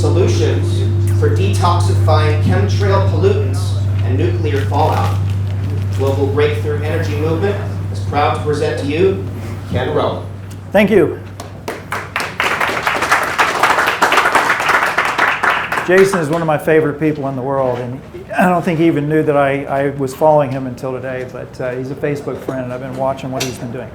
Solutions for Detoxifying Chemtrail Pollutants and Nuclear Fallout. Global Breakthrough Energy Movement is proud to present to you Ken Rohla. Thank you. Jason is one of my favorite people in the world, and I don't think he even knew that I was following him until today, but he's a Facebook friend, and I've been watching what he's been doing.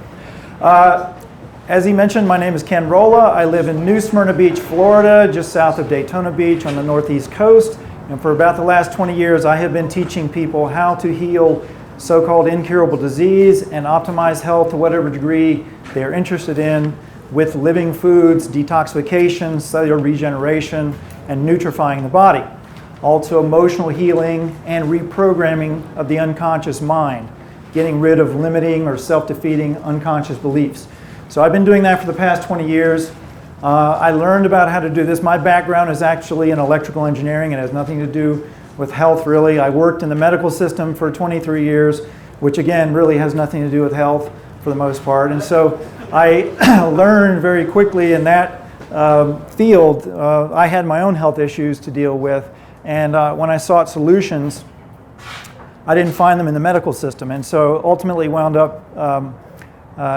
As he mentioned, my name is Ken Rohla. I live in New Smyrna Beach, Florida, just south of Daytona Beach on the northeast coast. And for about the last 20 years, I have been teaching people how to heal so-called incurable disease and optimize health to whatever degree they're interested in with living foods, detoxification, cellular regeneration, and nutrifying the body. Also emotional healing and reprogramming of the unconscious mind, getting rid of limiting or self-defeating unconscious beliefs. So I've been doing that for the past 20 years. I learned about how to do this. My background is actually in electrical engineering. It has nothing to do with health, really. I worked in the medical system for 23 years, which again really has nothing to do with health for the most part. And so I learned very quickly in that field. I had my own health issues to deal with, and when I sought solutions, I didn't find them in the medical system, and so ultimately wound up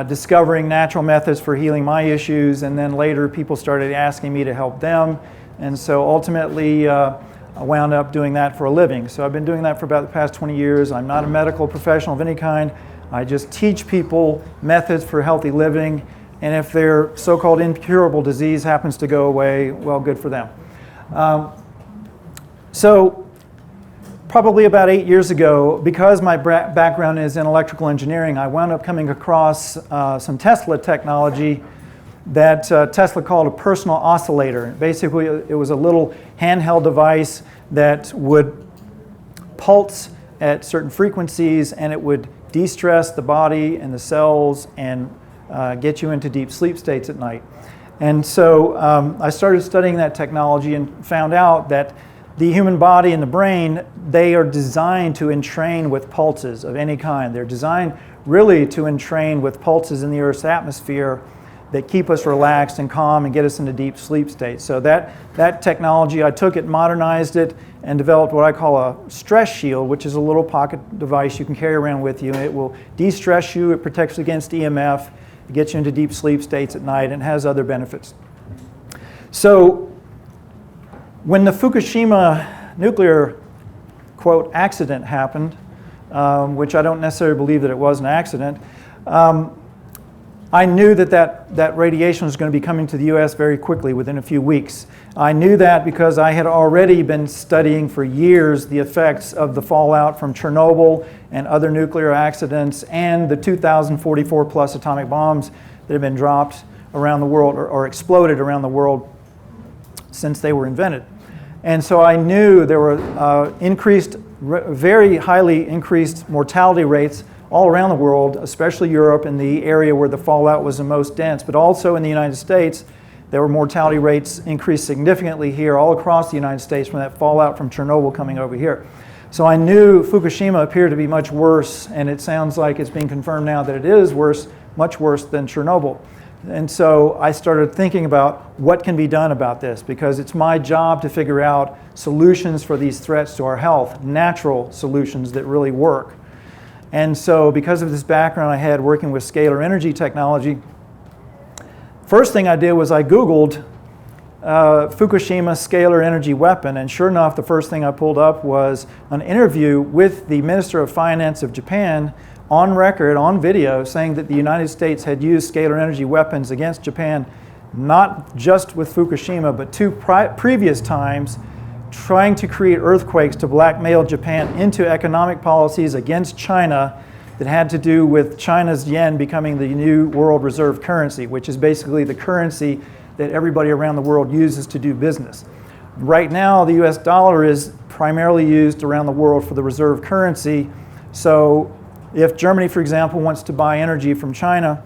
discovering natural methods for healing my issues, and then later people started asking me to help them, and so ultimately I wound up doing that for a living. So I've been doing that for about the past 20 years. I'm not a medical professional of any kind. I just teach people methods for healthy living, and if their so-called incurable disease happens to go away, well, good for them. So probably about 8 years ago, because my background is in electrical engineering, I wound up coming across some Tesla technology that Tesla called a personal oscillator. Basically, it was a little handheld device that would pulse at certain frequencies, and it would de-stress the body and the cells and get you into deep sleep states at night. And so I started studying that technology and found out that the human body and the brain, they are designed to entrain with pulses of any kind. They're designed really to entrain with pulses in the Earth's atmosphere that keep us relaxed and calm and get us into deep sleep states. So that technology, I took it, modernized it, and developed what I call a stress shield, which is a little pocket device you can carry around with you. It will de-stress you, it protects against EMF, it gets you into deep sleep states at night, and has other benefits. So when the Fukushima nuclear, quote, accident happened, which I don't necessarily believe that it was an accident, I knew that radiation was going to be coming to the U.S. very quickly, within a few weeks. I knew that because I had already been studying for years the effects of the fallout from Chernobyl and other nuclear accidents and the 2,044 plus atomic bombs that have been dropped around the world or exploded around the world since they were invented. And so I knew there were very highly increased mortality rates all around the world, especially Europe and the area where the fallout was the most dense, but also in the United States. There were mortality rates increased significantly here all across the United States from that fallout from Chernobyl coming over here. So I knew Fukushima appeared to be much worse, and it sounds like it's being confirmed now that it is worse, much worse than Chernobyl. And so I started thinking about what can be done about this, because it's my job to figure out solutions for these threats to our health, natural solutions that really work. And so because of this background I had working with scalar energy technology, first thing I did was I Googled Fukushima scalar energy weapon, and sure enough, the first thing I pulled up was an interview with the Minister of Finance of Japan on record, on video, saying that the United States had used scalar energy weapons against Japan, not just with Fukushima, but two previous times, trying to create earthquakes to blackmail Japan into economic policies against China that had to do with China's yen becoming the new world reserve currency, which is basically the currency that everybody around the world uses to do business. Right now, the US dollar is primarily used around the world for the reserve currency. So if Germany, for example, wants to buy energy from China,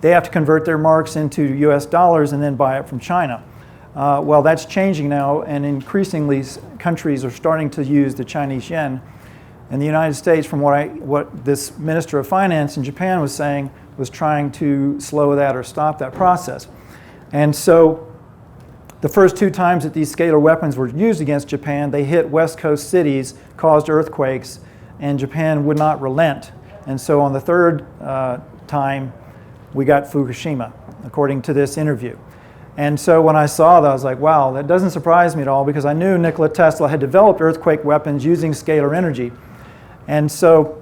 they have to convert their marks into US dollars and then buy it from China. Well, that's changing now, and increasingly countries are starting to use the Chinese yen. And the United States, from what this Minister of Finance in Japan was saying, was trying to slow that or stop that process. And so the first 2 times that these scalar weapons were used against Japan, they hit West Coast cities, caused earthquakes, and Japan would not relent. And so on the 3rd time, we got Fukushima, according to this interview. And so when I saw that, I was like, wow, that doesn't surprise me at all, because I knew Nikola Tesla had developed earthquake weapons using scalar energy. And so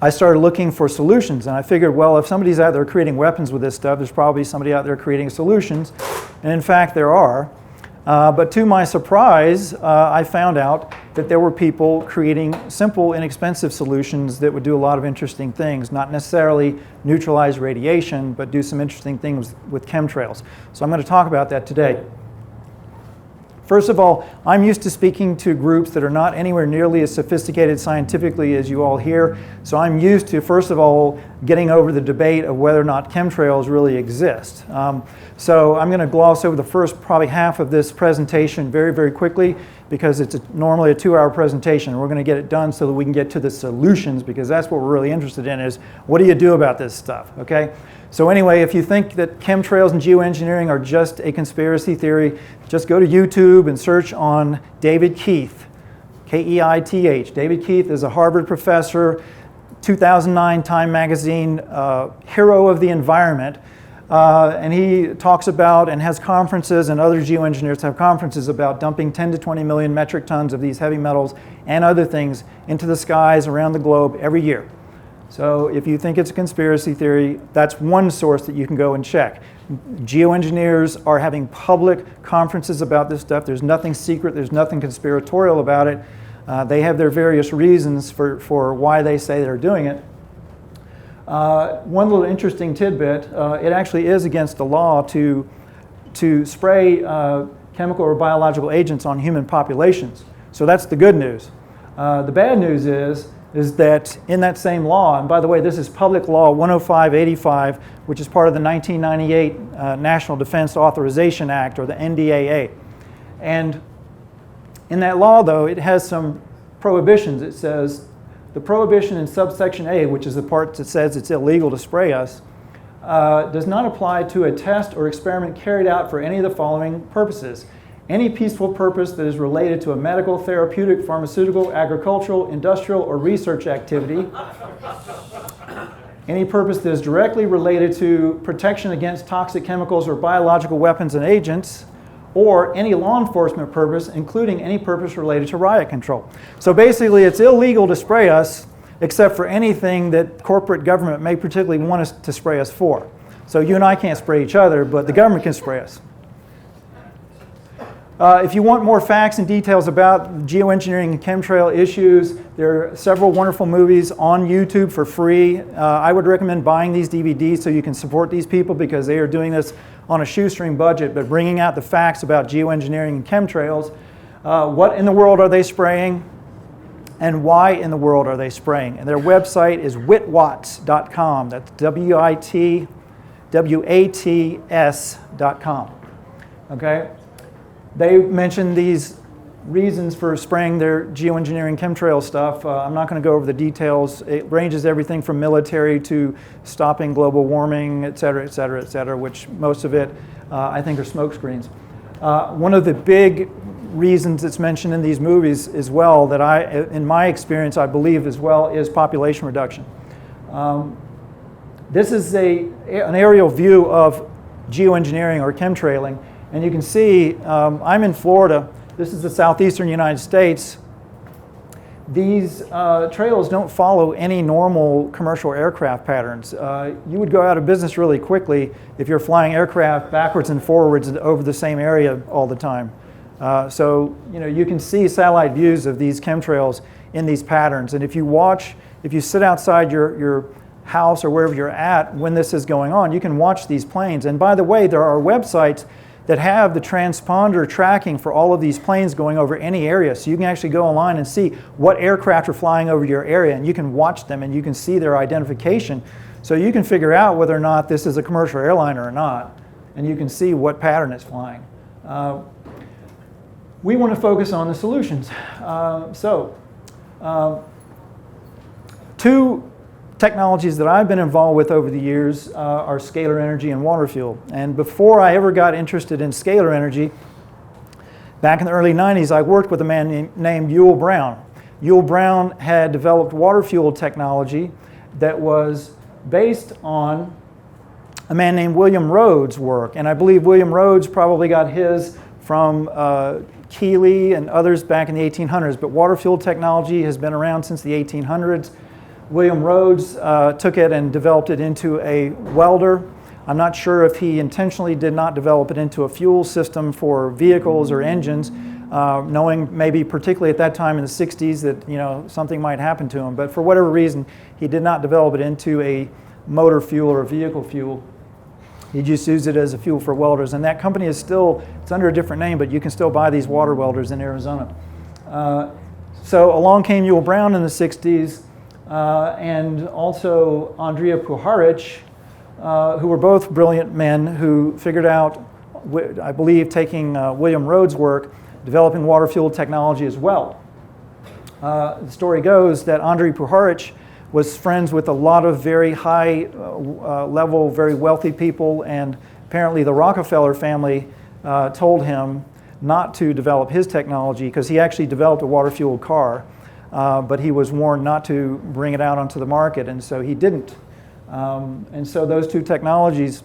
I started looking for solutions, and I figured, well, if somebody's out there creating weapons with this stuff, there's probably somebody out there creating solutions. And in fact, there are. But to my surprise, I found out that there were people creating simple, inexpensive solutions that would do a lot of interesting things, not necessarily neutralize radiation, but do some interesting things with chemtrails. So I'm going to talk about that today. First of all, I'm used to speaking to groups that are not anywhere nearly as sophisticated scientifically as you all here. So I'm used to, first of all, getting over the debate of whether or not chemtrails really exist. So I'm going to gloss over the first probably half of this presentation very, very quickly, because it's normally a 2-hour presentation. We're going to get it done so that we can get to the solutions, because that's what we're really interested in, is what do you do about this stuff, okay? So anyway, if you think that chemtrails and geoengineering are just a conspiracy theory, just go to YouTube and search on David Keith, K-E-I-T-H. David Keith is a Harvard professor, 2009 Time Magazine hero of the environment. And he talks about and has conferences, and other geoengineers have conferences about dumping 10 to 20 million metric tons of these heavy metals and other things into the skies around the globe every year. So if you think it's a conspiracy theory, that's one source that you can go and check. Geoengineers are having public conferences about this stuff. There's nothing secret. There's nothing conspiratorial about it. They have their various reasons for why they say they're doing it. One little interesting tidbit, it actually is against the law to spray chemical or biological agents on human populations. So that's the good news. The bad news is that in that same law, and by the way, this is Public Law 105/85, which is part of the 1998 National Defense Authorization Act, or the NDAA. And in that law, though, it has some prohibitions. It says, the prohibition in subsection A, which is the part that says it's illegal to spray us, does not apply to a test or experiment carried out for any of the following purposes. Any peaceful purpose that is related to a medical, therapeutic, pharmaceutical, agricultural, industrial, or research activity. Any purpose that is directly related to protection against toxic chemicals or biological weapons and agents, or any law enforcement purpose, including any purpose related to riot control. So basically, it's illegal to spray us, except for anything that corporate government may particularly want us to spray us for. So you and I can't spray each other, but the government can spray us. If you want more facts and details about geoengineering and chemtrail issues, there are several wonderful movies on YouTube for free. I would recommend buying these DVDs so you can support these people, because they are doing this on a shoestring budget, but bringing out the facts about geoengineering and chemtrails. What in the world are they spraying, and why in the world are they spraying? And their website is witwats.com. That's WITWATS.com. Okay? They mentioned these reasons for spraying their geoengineering chemtrail stuff. I'm not going to go over the details. It ranges everything from military to stopping global warming, et cetera, et cetera, et cetera, which most of it, I think, are smoke screens. One of the big reasons it's mentioned in these movies as well, that in my experience, I believe as well, is population reduction. This is an aerial view of geoengineering or chemtrailing. And you can see, I'm in Florida. This is the southeastern United States. These trails don't follow any normal commercial aircraft patterns. You would go out of business really quickly if you're flying aircraft backwards and forwards over the same area all the time. So you can see satellite views of these chemtrails in these patterns. And if you sit outside your house or wherever you're at when this is going on, you can watch these planes. And by the way, there are websites that have the transponder tracking for all of these planes going over any area. So you can actually go online and see what aircraft are flying over your area, and you can watch them and you can see their identification. So you can figure out whether or not this is a commercial airliner or not, and you can see what pattern it's flying. We want to focus on the solutions. Two technologies that I've been involved with over the years are scalar energy and water fuel. And before I ever got interested in scalar energy, back in the early 90s, I worked with a man named Yul Brown. Yul Brown had developed water fuel technology that was based on a man named William Rhodes' work. And I believe William Rhodes probably got his from Keeley and others back in the 1800s. But water fuel technology has been around since the 1800s. William Rhodes took it and developed it into a welder. I'm not sure if he intentionally did not develop it into a fuel system for vehicles or engines, knowing maybe particularly at that time in the 60s that something might happen to him. But for whatever reason, he did not develop it into a motor fuel or a vehicle fuel. He just used it as a fuel for welders. And that company is still, it's under a different name, but you can still buy these water welders in Arizona. So along came Yul Brown in the 60s, and also Andrija Puharich, who were both brilliant men who figured out, I believe, taking William Rhodes' work, developing water fuel technology as well. The story goes that Andrija Puharich was friends with a lot of very high level, very wealthy people, and apparently the Rockefeller family told him not to develop his technology because he actually developed a water-fueled car, but he was warned not to bring it out onto the market, and so he didn't. And so those two technologies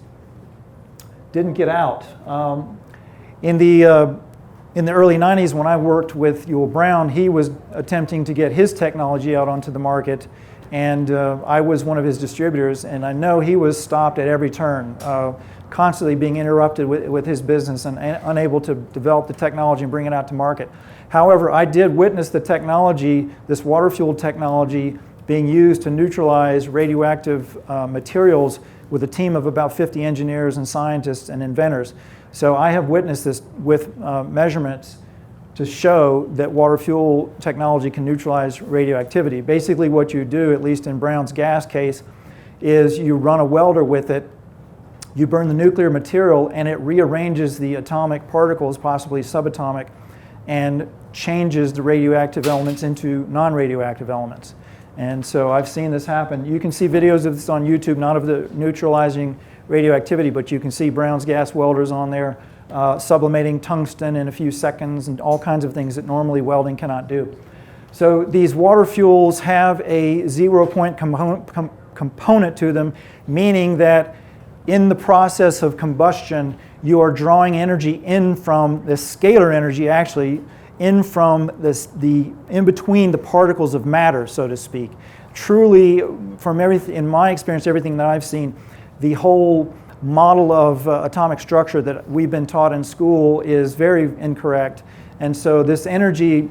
didn't get out. In the early 90s, when I worked with Yul Brown, he was attempting to get his technology out onto the market, and I was one of his distributors, and I know he was stopped at every turn, constantly being interrupted with his business and unable to develop the technology and bring it out to market. However, I did witness the technology, this water fuel technology, being used to neutralize radioactive materials with a team of about 50 engineers and scientists and inventors. So I have witnessed this with measurements to show that water fuel technology can neutralize radioactivity. Basically what you do, at least in Brown's gas case, is you run a welder with it, you burn the nuclear material, and it rearranges the atomic particles, possibly subatomic, and changes the radioactive elements into non-radioactive elements. And so I've seen this happen. You can see videos of this on YouTube, not of the neutralizing radioactivity, but you can see Brown's gas welders on there sublimating tungsten in a few seconds and all kinds of things that normally welding cannot do. So these water fuels have a 0 point component to them, meaning that in the process of combustion, you are drawing energy in from this scalar energy, actually, in from in between the particles of matter, so to speak. Truly, from everything, in my experience, everything that I've seen, the whole model of atomic structure that we've been taught in school is very incorrect. And so this energy,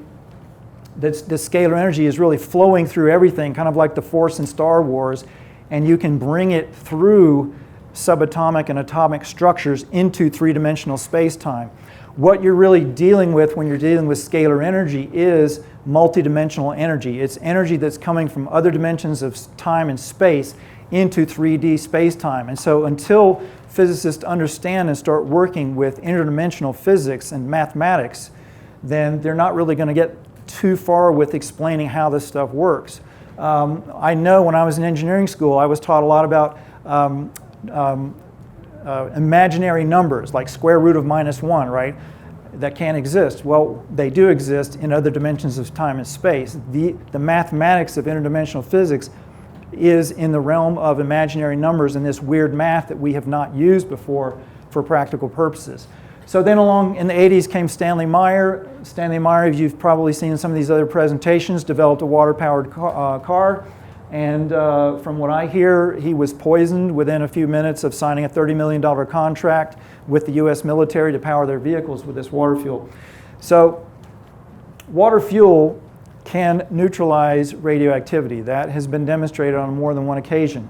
this scalar energy is really flowing through everything, kind of like the Force in Star Wars, and you can bring it through subatomic and atomic structures into three-dimensional space-time. What you're really dealing with when you're dealing with scalar energy is multidimensional energy. It's energy that's coming from other dimensions of time and space into 3D space-time. And so until physicists understand and start working with interdimensional physics and mathematics, then they're not really going to get too far with explaining how this stuff works. I know when I was in engineering school, I was taught a lot about imaginary numbers, like square root of -1, right? That can't exist. Well, they do exist in other dimensions of time and space. The mathematics of interdimensional physics is in the realm of imaginary numbers and this weird math that we have not used before for practical purposes. So then along in the 80s came Stanley Meyer. Stanley Meyer, you've probably seen some of these other presentations, developed a water-powered car. And from what I hear, he was poisoned within a few minutes of signing a $30 million contract with the US military to power their vehicles with this water fuel. So water fuel can neutralize radioactivity. That has been demonstrated on more than one occasion.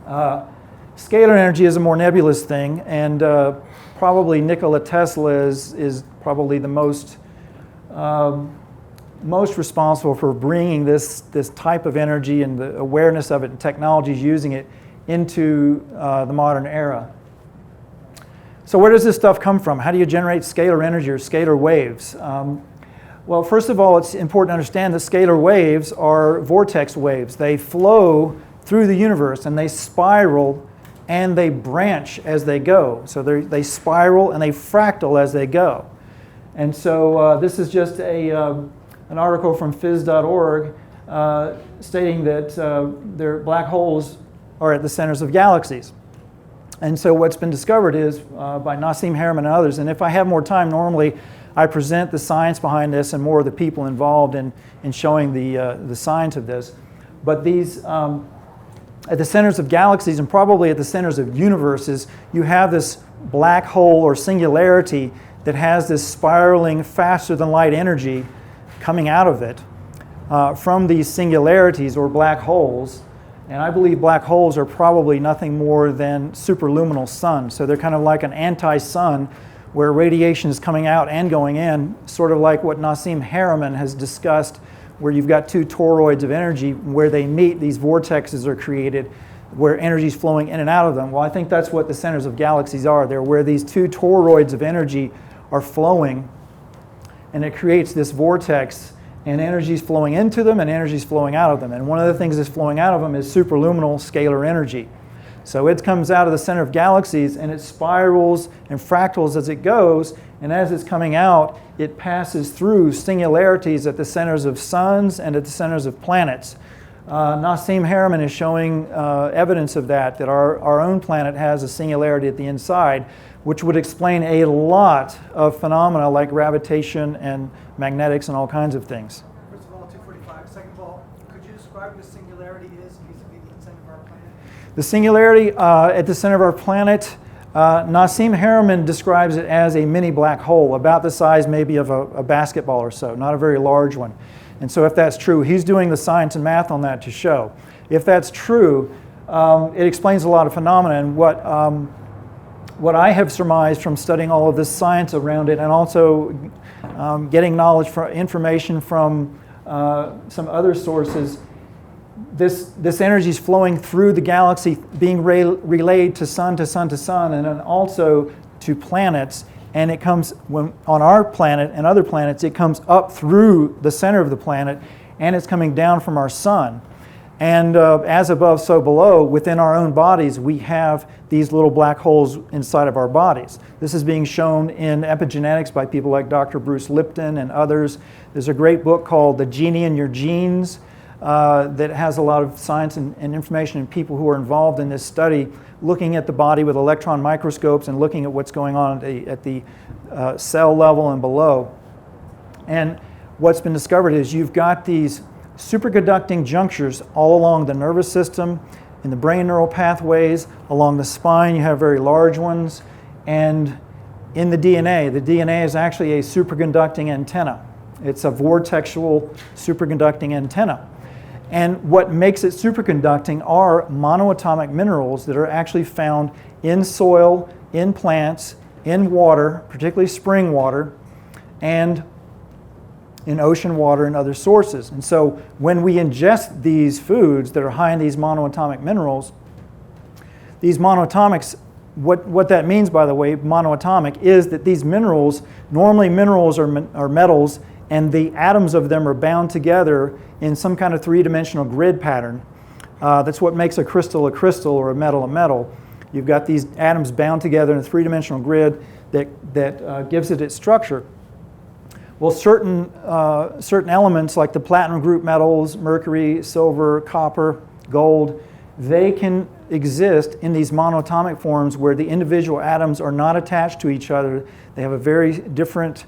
Scalar energy is a more nebulous thing, and probably Nikola Tesla is probably the most responsible for bringing this type of energy and the awareness of it and technologies using it into the modern era. So where does this stuff come from? How do you generate scalar energy or scalar waves? Well, first of all, it's important to understand that scalar waves are vortex waves. They flow through the universe and they spiral and they branch as they go. So they spiral and they fractal as they go. And so this is just an article from phys.org stating that their black holes are at the centers of galaxies. And so what's been discovered is by Nassim Haramein and others, and if I have more time, normally I present the science behind this and more of the people involved in showing the science of this. But these, at the centers of galaxies and probably at the centers of universes, you have this black hole or singularity that has this spiraling faster than light energy coming out of it from these singularities or black holes. And I believe black holes are probably nothing more than superluminal suns. So they're kind of like an anti-sun where radiation is coming out and going in, sort of like what Nassim Haramein has discussed, where you've got two toroids of energy where they meet, these vortexes are created, where energy is flowing in and out of them. Well, I think that's what the centers of galaxies are. They're where these two toroids of energy are flowing, and it creates this vortex, and energy is flowing into them and energy is flowing out of them. And one of the things that's flowing out of them is superluminal scalar energy. So it comes out of the center of galaxies and it spirals and fractals as it goes, and as it's coming out, it passes through singularities at the centers of suns and at the centers of planets. Nassim Haramein is showing evidence of that our own planet has a singularity at the inside, which would explain a lot of phenomena like gravitation and magnetics and all kinds of things. First of all, 245. Second of all, could you describe what a singularity is vis-a-vis the center of our planet? The singularity at the center of our planet, Nassim Haramein describes it as a mini black hole, about the size maybe of a basketball or so, not a very large one. And so if that's true, he's doing the science and math on that to show. If that's true, it explains a lot of phenomena. And what I have surmised from studying all of this science around it and also getting knowledge information from some other sources, this energy is flowing through the galaxy, being relayed to sun to sun to sun, and then also to planets. And it comes, on our planet and other planets, it comes up through the center of the planet, and it's coming down from our sun. And as above, so below, within our own bodies, we have these little black holes inside of our bodies. This is being shown in epigenetics by people like Dr. Bruce Lipton and others. There's a great book called The Genie in Your Genes that has a lot of science and information and people who are involved in this study, looking at the body with electron microscopes and looking at what's going on at the cell level and below. And what's been discovered is you've got these superconducting junctures all along the nervous system, in the brain neural pathways, along the spine you have very large ones, and in the DNA is actually a superconducting antenna. It's a vortexual superconducting antenna. And what makes it superconducting are monoatomic minerals that are actually found in soil, in plants, in water, particularly spring water, and in ocean water and other sources. And so when we ingest these foods that are high in these monoatomic minerals, these monoatomics, what that means, by the way, monoatomic, is that these minerals, normally minerals are metals, and the atoms of them are bound together in some kind of three-dimensional grid pattern. That's what makes a crystal or a metal a metal. You've got these atoms bound together in a three-dimensional grid that gives it its structure. Well, certain elements like the platinum group metals, mercury, silver, copper, gold, they can exist in these monatomic forms where the individual atoms are not attached to each other. They have a very different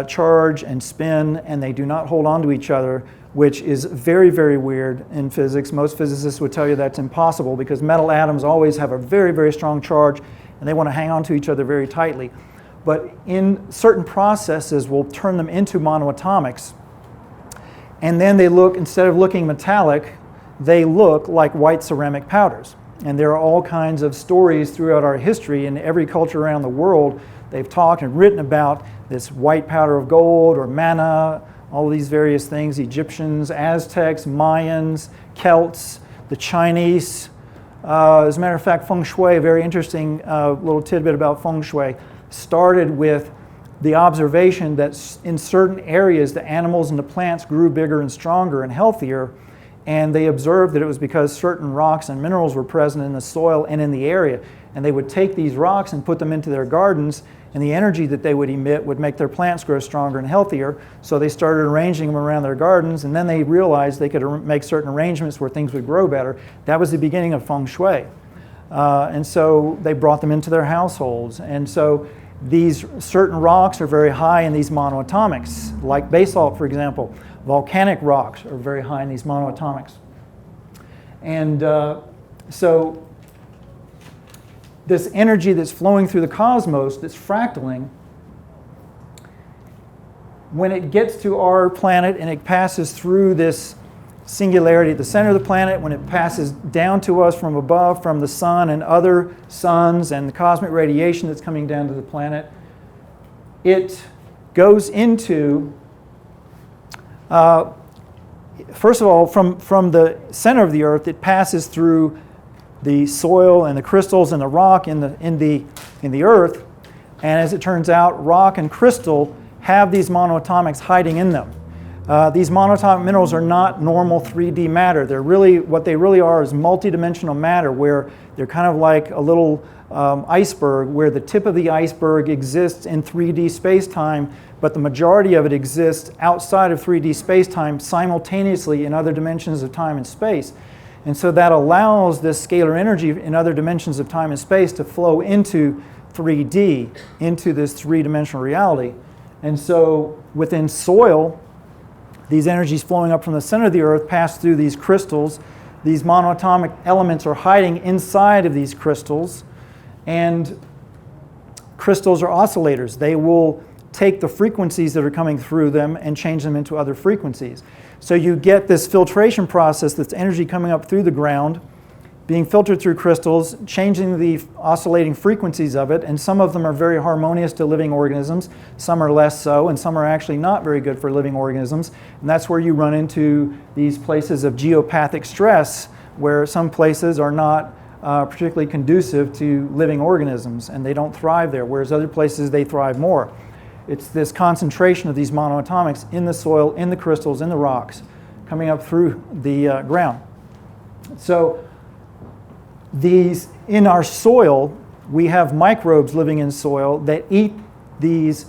charge and spin, and they do not hold on to each other, which is very, very weird in physics. Most physicists would tell you that's impossible because metal atoms always have a very, very strong charge, and they want to hang on to each other very tightly. But in certain processes, we'll turn them into monoatomics, and then they look, instead of looking metallic, they look like white ceramic powders. And there are all kinds of stories throughout our history in every culture around the world. They've talked and written about this white powder of gold or manna, all these various things, Egyptians, Aztecs, Mayans, Celts, the Chinese. As a matter of fact, feng shui, a very interesting little tidbit about feng shui, started with the observation that in certain areas the animals and the plants grew bigger and stronger and healthier, and they observed that it was because certain rocks and minerals were present in the soil and in the area. And they would take these rocks and put them into their gardens, and the energy that they would emit would make their plants grow stronger and healthier. So they started arranging them around their gardens, and then they realized they could make certain arrangements where things would grow better. That was the beginning of feng shui. And so they brought them into their households. And so these certain rocks are very high in these monoatomics, like basalt, for example. Volcanic rocks are very high in these monoatomics. And so this energy that's flowing through the cosmos, that's fractaling, when it gets to our planet and it passes through this singularity at the center of the planet, when it passes down to us from above, from the sun and other suns and the cosmic radiation that's coming down to the planet, it goes into, first of all, from the center of the earth, it passes through the soil and the crystals and the rock in the earth, and as it turns out, rock and crystal have these monoatomics hiding in them. These monoatomic minerals are not normal 3D matter. They're really, what they really are is multidimensional matter, where they're kind of like a little iceberg, where the tip of the iceberg exists in 3D space-time, but the majority of it exists outside of 3D space-time simultaneously in other dimensions of time and space. And so that allows this scalar energy in other dimensions of time and space to flow into 3D, into this three-dimensional reality. And so within soil, these energies flowing up from the center of the earth pass through these crystals. These monoatomic elements are hiding inside of these crystals, and crystals are oscillators. They will take the frequencies that are coming through them and change them into other frequencies. So you get this filtration process, that's energy coming up through the ground, being filtered through crystals, changing the oscillating frequencies of it, and some of them are very harmonious to living organisms, some are less so, and some are actually not very good for living organisms. And that's where you run into these places of geopathic stress, where some places are not particularly conducive to living organisms, and they don't thrive there, whereas other places they thrive more. It's this concentration of these monoatomics in the soil, in the crystals, in the rocks, coming up through the ground. So these, in our soil, we have microbes living in soil that eat these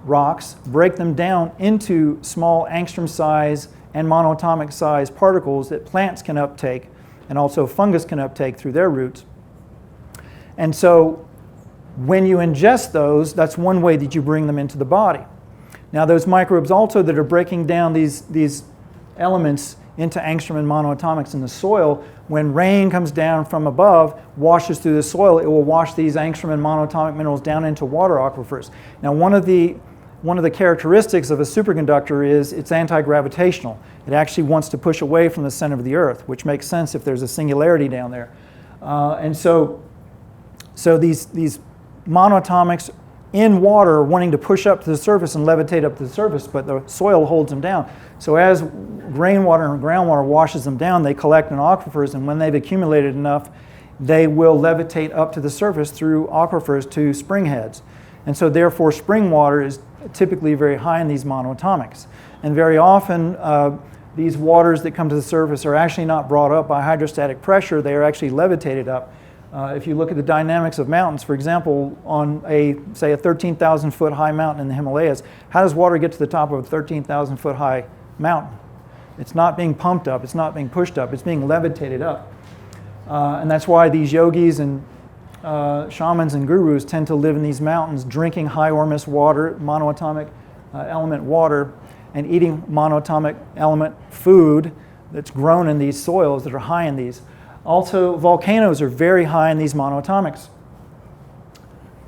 rocks, break them down into small angstrom size and monoatomic size particles that plants can uptake, and also fungus can uptake through their roots. And so when you ingest those, that's one way that you bring them into the body. Now those microbes also that are breaking down these elements into angstrom and monoatomics in the soil, when rain comes down from above, washes through the soil, it will wash these angstrom and monoatomic minerals down into water aquifers. Now one of the characteristics of a superconductor is it's anti-gravitational. It actually wants to push away from the center of the earth, which makes sense if there's a singularity down there. And so these monoatomics in water are wanting to push up to the surface and levitate up to the surface, but the soil holds them down. So as rainwater and groundwater washes them down, they collect in aquifers, and when they've accumulated enough, they will levitate up to the surface through aquifers to spring heads. And so therefore spring water is typically very high in these monoatomics. And very often these waters that come to the surface are actually not brought up by hydrostatic pressure, they are actually levitated up. If you look at the dynamics of mountains, for example, on say a 13,000 foot high mountain in the Himalayas, how does water get to the top of a 13,000 foot high mountain? It's not being pumped up, it's not being pushed up, it's being levitated up. And that's why these yogis and shamans and gurus tend to live in these mountains drinking high ormus water, monoatomic element water, and eating monoatomic element food that's grown in these soils that are high in these. Also, volcanoes are very high in these monoatomics.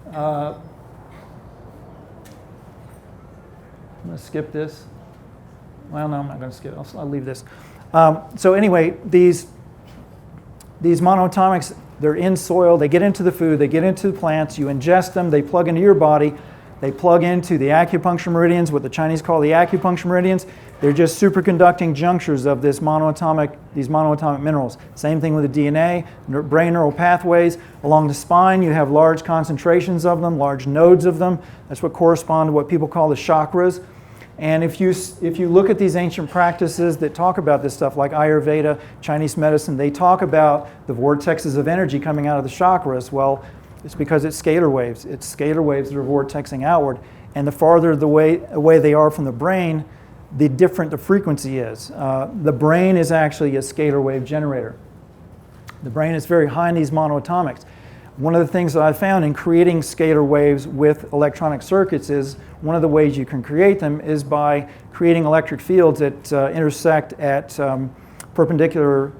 I'm going to skip this. Well, no, I'm not going to skip it. I'll leave this. So anyway, these monoatomics, they're in soil, they get into the food, they get into the plants, you ingest them, they plug into your body, they plug into the acupuncture meridians, what the Chinese call the acupuncture meridians. They're just superconducting junctures of these monoatomic minerals. Same thing with the DNA, brain neural pathways. Along the spine, you have large concentrations of them, large nodes of them. That's what correspond to what people call the chakras. And if you look at these ancient practices that talk about this stuff, like Ayurveda, Chinese medicine, they talk about the vortexes of energy coming out of the chakras. Well, it's because it's scalar waves. It's scalar waves that are vortexing outward. And the farther away they are from the brain, the different the frequency is. The brain is actually a scalar wave generator. The brain is very high in these monoatomics. One of the things that I found in creating scalar waves with electronic circuits is one of the ways you can create them is by creating electric fields that intersect at perpendicular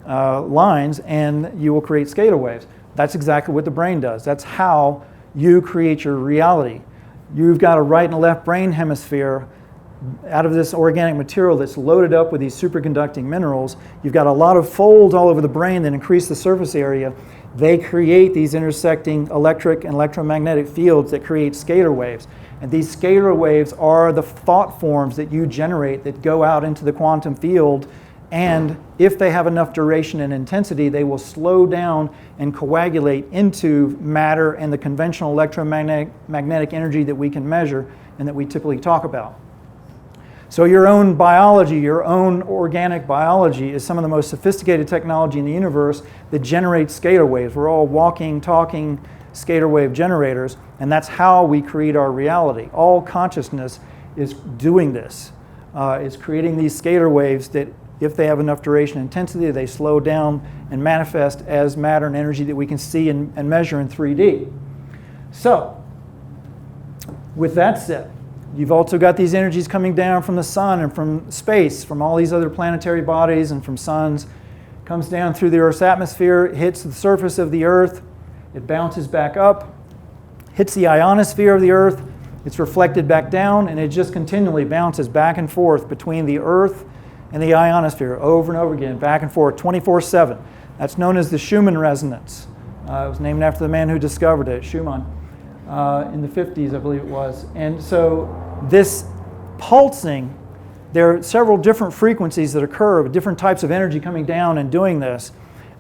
lines, and you will create scalar waves. That's exactly what the brain does. That's how you create your reality. You've got a right and a left brain hemisphere out of this organic material that's loaded up with these superconducting minerals. You've got a lot of folds all over the brain that increase the surface area. They create these intersecting electric and electromagnetic fields that create scalar waves. And these scalar waves are the thought forms that you generate that go out into the quantum field. And if they have enough duration and intensity, they will slow down and coagulate into matter and the conventional electromagnetic energy that we can measure and that we typically talk about. So your own biology, your own organic biology is some of the most sophisticated technology in the universe that generates scalar waves. We're all walking, talking scalar wave generators, and that's how we create our reality. All consciousness is doing this. It's creating these scalar waves that, if they have enough duration and intensity, they slow down and manifest as matter and energy that we can see and measure in 3D. So, with that said, you've also got these energies coming down from the sun and from space, from all these other planetary bodies and from suns. Comes down through the Earth's atmosphere, it hits the surface of the Earth, it bounces back up, hits the ionosphere of the Earth, it's reflected back down, and it just continually bounces back and forth between the Earth and the ionosphere over and over again, back and forth, 24/7. That's known as the Schumann resonance. It was named after the man who discovered it, Schumann, in the 50s, I believe it was. And so this pulsing, there are several different frequencies that occur, different types of energy coming down and doing this.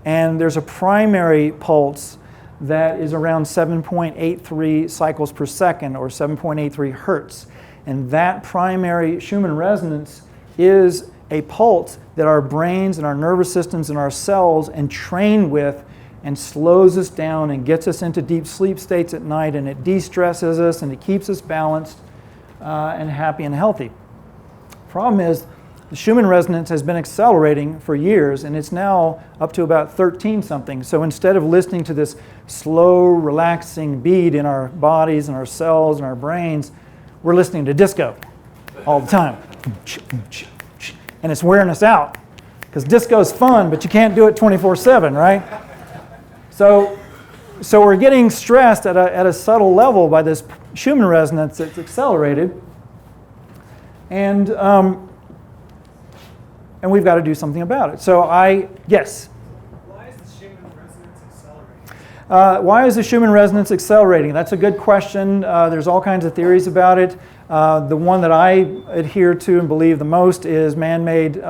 And there's a primary pulse that is around 7.83 cycles per second, or 7.83 hertz. And that primary Schumann resonance is a pulse that our brains and our nervous systems and our cells entrain with, and slows us down and gets us into deep sleep states at night, and it de-stresses us and it keeps us balanced and happy and healthy. Problem is, the Schumann resonance has been accelerating for years, and it's now up to about 13 something. So instead of listening to this slow, relaxing beat in our bodies and our cells and our brains, we're listening to disco all the time. And it's wearing us out, because disco is fun, but you can't do it 24/7, right? So we're getting stressed at a subtle level by this Schumann resonance that's accelerated, and we've got to do something about it. So yes? Why is the Schumann resonance accelerating? Why is the Schumann resonance accelerating? That's a good question. There's all kinds of theories about it. The one that I adhere to and believe the most is man-made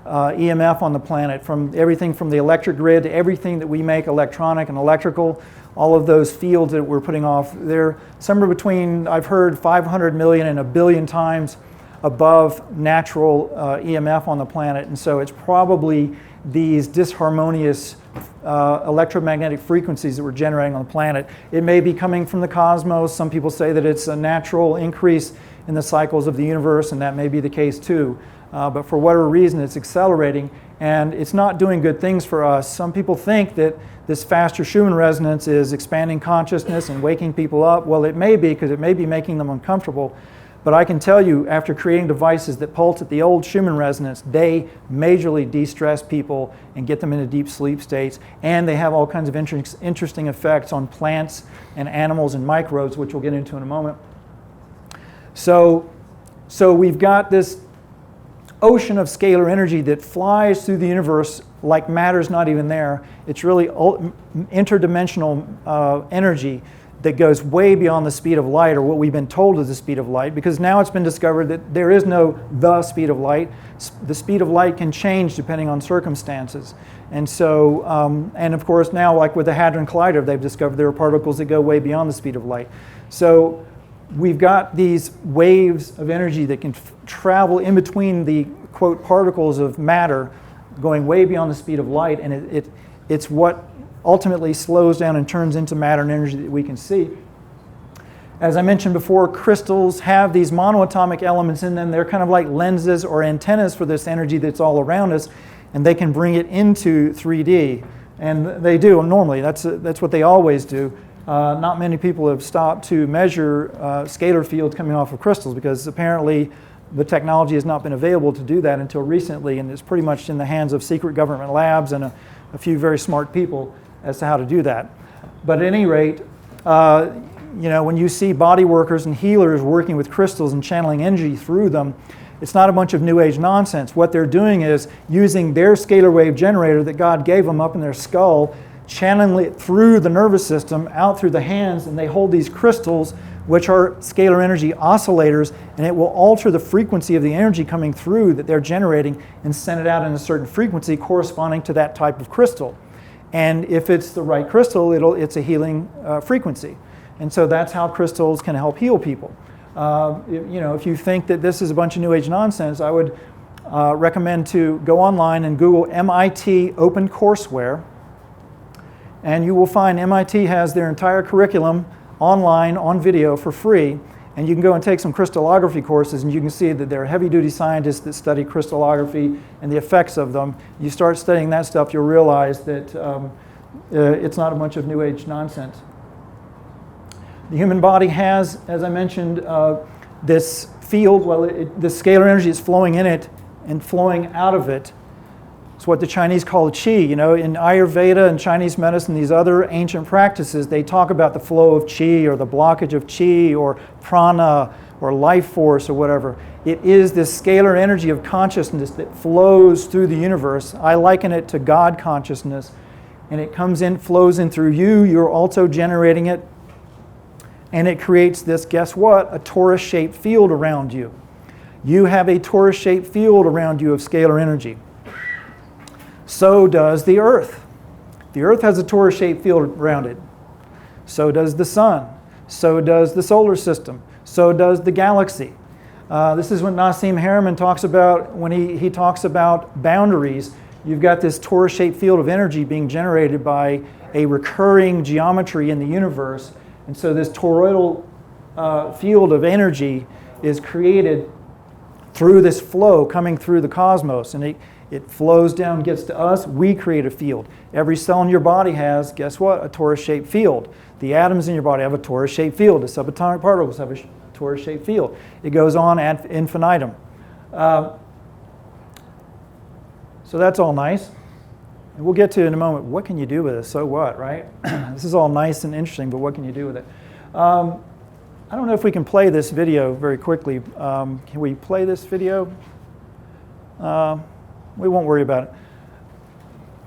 EMF on the planet, from everything from the electric grid to everything that we make electronic and electrical. All of those fields that we're putting off, they're somewhere between, I've heard, 500 million and 1 billion times above natural EMF on the planet. And so it's probably these disharmonious electromagnetic frequencies that we're generating on the planet. It may be coming from the cosmos. Some people say that it's a natural increase in the cycles of the universe, and that may be the case too. But for whatever reason, it's accelerating, and it's not doing good things for us. Some people think that this faster Schumann resonance is expanding consciousness and waking people up. Well, it may be, because it may be making them uncomfortable. But I can tell you, after creating devices that pulse at the old Schumann resonance, they majorly de-stress people and get them into deep sleep states. And they have all kinds of interesting effects on plants and animals and microbes, which we'll get into in a moment. So we've got this ocean of scalar energy that flies through the universe like matter's not even there. It's really interdimensional energy that goes way beyond the speed of light, or what we've been told is the speed of light, because now it's been discovered that there is no the speed of light. The speed of light can change depending on circumstances. And so, and of course now, like with the Hadron Collider, they've discovered there are particles that go way beyond the speed of light. So we've got these waves of energy that can travel in between the, quote, particles of matter going way beyond the speed of light, and it's what ultimately slows down and turns into matter and energy that we can see. As I mentioned before, crystals have these monoatomic elements in them. They're kind of like lenses or antennas for this energy that's all around us, and they can bring it into 3D. And they do normally. That's what they always do. Not many people have stopped to measure scalar fields coming off of crystals, because apparently the technology has not been available to do that until recently, and it's pretty much in the hands of secret government labs and a few very smart people as to how to do that. But at any rate, when you see body workers and healers working with crystals and channeling energy through them, it's not a bunch of New Age nonsense. What they're doing is using their scalar wave generator that God gave them up in their skull, channeling it through the nervous system, out through the hands, and they hold these crystals, which are scalar energy oscillators, and it will alter the frequency of the energy coming through that they're generating and send it out in a certain frequency corresponding to that type of crystal. And if it's the right crystal, it's a healing frequency. And so that's how crystals can help heal people. If you think that this is a bunch of New Age nonsense, I would recommend to go online and Google MIT OpenCourseware, and you will find MIT has their entire curriculum online on video for free, and you can go and take some crystallography courses, and you can see that there are heavy-duty scientists that study crystallography and the effects of them. You start studying that stuff, you'll realize that it's not a bunch of New Age nonsense. The human body has, as I mentioned, this field. Well, the scalar energy is flowing in it and flowing out of it. It's what the Chinese call qi. In Ayurveda and Chinese medicine, these other ancient practices, they talk about the flow of qi or the blockage of qi or prana or life force or whatever. It is this scalar energy of consciousness that flows through the universe. I liken it to God consciousness. And it comes in, flows in through you. You're also generating it. And it creates this, guess what? A torus-shaped field around you. You have a torus-shaped field around you of scalar energy. So does the Earth. The Earth has a torus-shaped field around it. So does the Sun. So does the solar system. So does the galaxy. This is what Nassim Haramein talks about when he talks about boundaries. You've got this torus-shaped field of energy being generated by a recurring geometry in the universe. And so this toroidal field of energy is created through this flow coming through the cosmos. And it flows down, gets to us, we create a field. Every cell in your body has, guess what, a torus-shaped field. The atoms in your body have a torus-shaped field. The subatomic particles have a torus-shaped field. It goes on ad infinitum. So that's all nice. And we'll get to in a moment, what can you do with this? So what, right? This is all nice and interesting, but what can you do with it? I don't know if we can play this video very quickly. Can we play this video? We won't worry about it.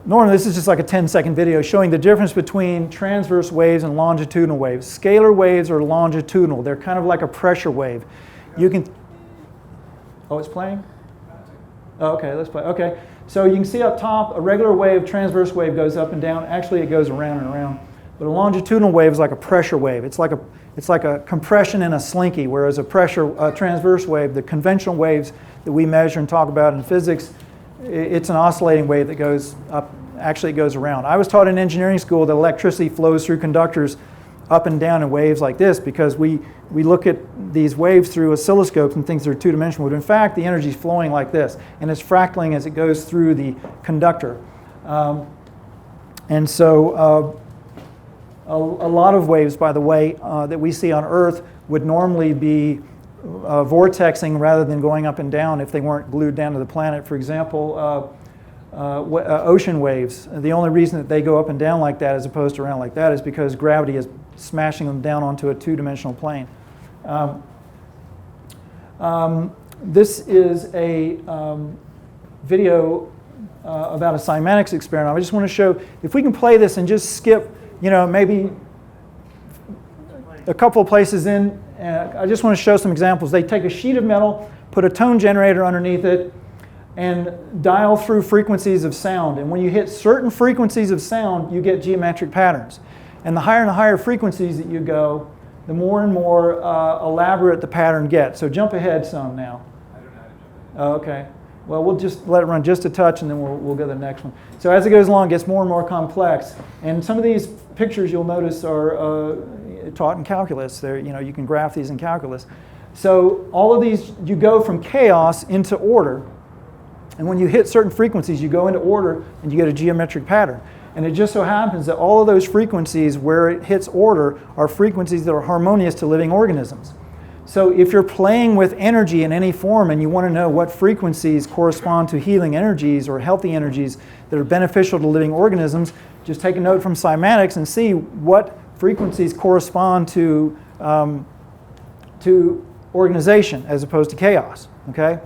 Normally, this is just like a 10-second video showing the difference between transverse waves and longitudinal waves. Scalar waves are longitudinal. They're kind of like a pressure wave. You can... Oh, it's playing? Oh, okay, let's play. Okay, so you can see up top, a regular wave, transverse wave goes up and down. Actually, it goes around and around. But a longitudinal wave is like a pressure wave. It's like a compression in a slinky, whereas a transverse wave, the conventional waves that we measure and talk about in physics, it's an oscillating wave that goes up, actually it goes around. I was taught in engineering school that electricity flows through conductors up and down in waves like this because we look at these waves through oscilloscopes and things that are two-dimensional. But in fact, the energy is flowing like this, and it's fractaling as it goes through the conductor. And so a lot of waves, by the way, that we see on Earth would normally be vortexing rather than going up and down if they weren't glued down to the planet. For example, ocean waves. The only reason that they go up and down like that as opposed to around like that is because gravity is smashing them down onto a two-dimensional plane. This is a video about a cymatics experiment. I just want to show, if we can play this and just skip, maybe a couple of places in. I just want to show some examples. They take a sheet of metal, put a tone generator underneath it, and dial through frequencies of sound. And when you hit certain frequencies of sound, you get geometric patterns. And the higher frequencies that you go, the more and more elaborate the pattern gets. So jump ahead some now. I don't know how to jump in. Oh, okay. Well, we'll just let it run just a touch, and then we'll go to the next one. So as it goes along, it gets more and more complex. And some of these pictures you'll notice are taught in calculus. They're, you can graph these in calculus. So all of these, you go from chaos into order. And when you hit certain frequencies, you go into order, and you get a geometric pattern. And it just so happens that all of those frequencies where it hits order are frequencies that are harmonious to living organisms. So if you're playing with energy in any form and you want to know what frequencies correspond to healing energies or healthy energies that are beneficial to living organisms, just take a note from Cymatics and see what frequencies correspond to organization as opposed to chaos. Okay?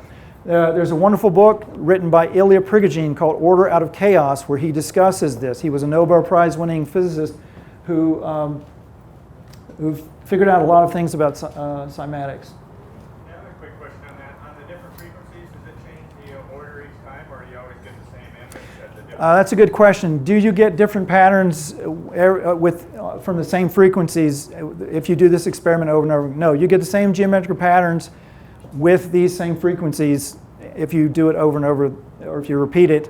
There's a wonderful book written by Ilya Prigogine called Order Out of Chaos, where he discusses this. He was a Nobel Prize winning physicist who figured out a lot of things about cymatics. I have a quick question on that. On the different frequencies, does it change the order each time, or do you always get the same image at the different? That's a good question. Do you get different patterns from the same frequencies if you do this experiment over and over? No, you get the same geometric patterns with these same frequencies if you do it over and over, or if you repeat it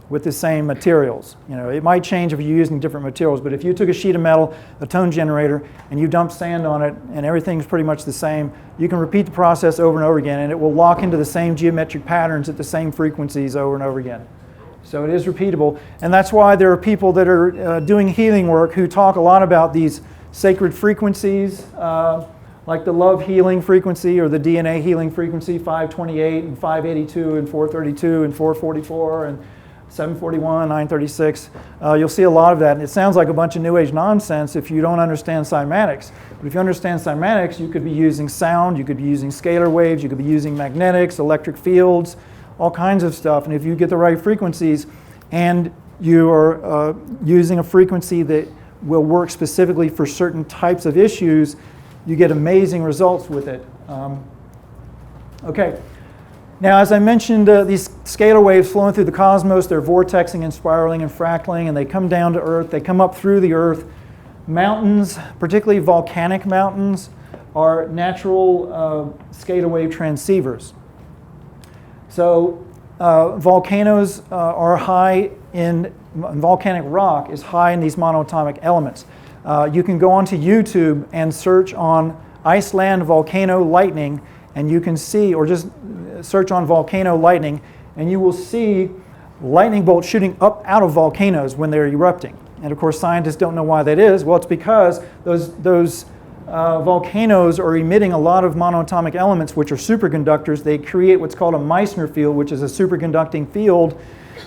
with the same materials. It might change if you're using different materials, but if you took a sheet of metal, a tone generator, and you dump sand on it, and everything's pretty much the same, you can repeat the process over and over again, and it will lock into the same geometric patterns at the same frequencies over and over again. So it is repeatable, and that's why there are people that are doing healing work who talk a lot about these sacred frequencies, like the love healing frequency or the DNA healing frequency, 528 and 582 and 432 and 444 and 741, 936. You'll see a lot of that, and it sounds like a bunch of New Age nonsense if you don't understand cymatics. But if you understand cymatics, you could be using sound, you could be using scalar waves, you could be using magnetics, electric fields, all kinds of stuff. And if you get the right frequencies and you are using a frequency that will work specifically for certain types of issues, you get amazing results with it. Okay. Now, as I mentioned, these scalar waves flowing through the cosmos, they're vortexing and spiraling and fractaling, and they come down to Earth. They come up through the Earth. Mountains, particularly volcanic mountains, are natural scalar wave transceivers. So volcanoes are high in, volcanic rock is high in these monatomic elements. You can go onto YouTube and search on Iceland volcano lightning, and you can see, or just search on volcano lightning, and you will see lightning bolts shooting up out of volcanoes when they're erupting. And of course, scientists don't know why that is. Well, it's because those volcanoes are emitting a lot of monatomic elements, which are superconductors. They create what's called a Meissner field, which is a superconducting field,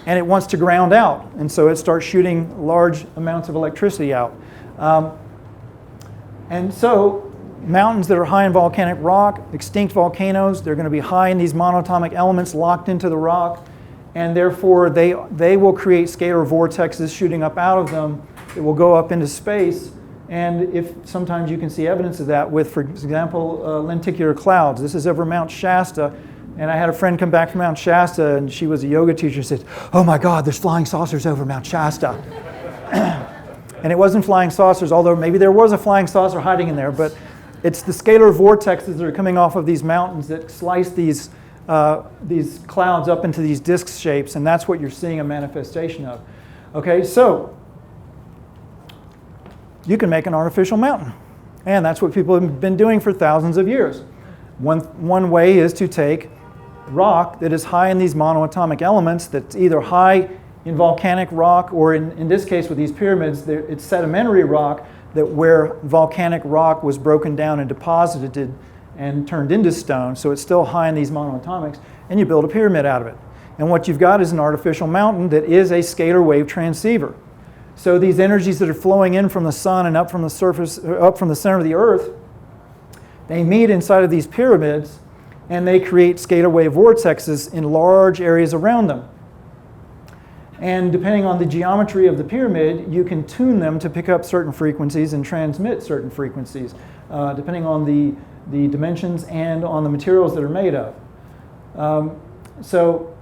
and it wants to ground out. And so it starts shooting large amounts of electricity out. And so mountains that are high in volcanic rock, extinct volcanoes, they're going to be high in these monatomic elements locked into the rock, and therefore they will create scalar vortexes shooting up out of them. It will go up into space, and if sometimes you can see evidence of that with, for example, lenticular clouds. This is over Mount Shasta, and I had a friend come back from Mount Shasta, and she was a yoga teacher, said, "Oh my God, there's flying saucers over Mount Shasta." And it wasn't flying saucers, although maybe there was a flying saucer hiding in there, but it's the scalar vortexes that are coming off of these mountains that slice these clouds up into these disc shapes, and that's what you're seeing a manifestation of. Okay, so you can make an artificial mountain, and that's what people have been doing for thousands of years. One way is to take rock that is high in these monoatomic elements, that's either high in volcanic rock, or in this case with these pyramids, it's sedimentary rock that where volcanic rock was broken down and deposited and turned into stone, so it's still high in these monoatomics, and you build a pyramid out of it. And what you've got is an artificial mountain that is a scalar wave transceiver. So these energies that are flowing in from the sun and up from the surface, up from the center of the earth, they meet inside of these pyramids, and they create scalar wave vortexes in large areas around them. And depending on the geometry of the pyramid, you can tune them to pick up certain frequencies and transmit certain frequencies, depending on the dimensions and on the materials that are made of. So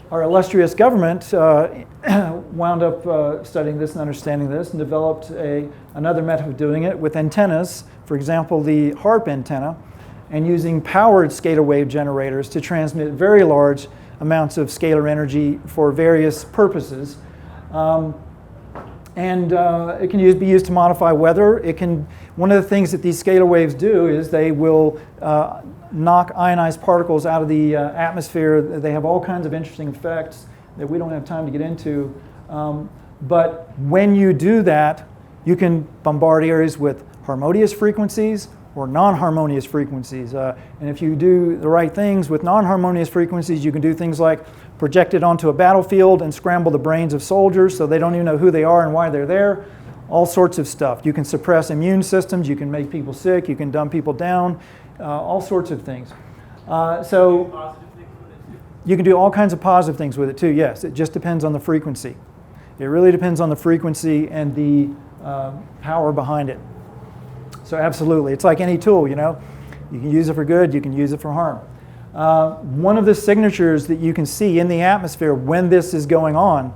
our illustrious government wound up studying this and understanding this and developed another method of doing it with antennas, for example, the HARP antenna, and using powered scalar wave generators to transmit very large amounts of scalar energy for various purposes. It can be used to modify weather. One of the things that these scalar waves do is they will knock ionized particles out of the atmosphere. They have all kinds of interesting effects that we don't have time to get into. But when you do that, you can bombard areas with harmonious frequencies or non-harmonious frequencies. And if you do the right things with non-harmonious frequencies, you can do things like project it onto a battlefield and scramble the brains of soldiers so they don't even know who they are and why they're there. All sorts of stuff. You can suppress immune systems, you can make people sick, you can dumb people down, all sorts of things. So you can do all kinds of positive things with it too, yes. It just depends on the frequency. It really depends on the frequency and the power behind it. So absolutely, it's like any tool, you know. You can use it for good, you can use it for harm. One of the signatures that you can see in the atmosphere when this is going on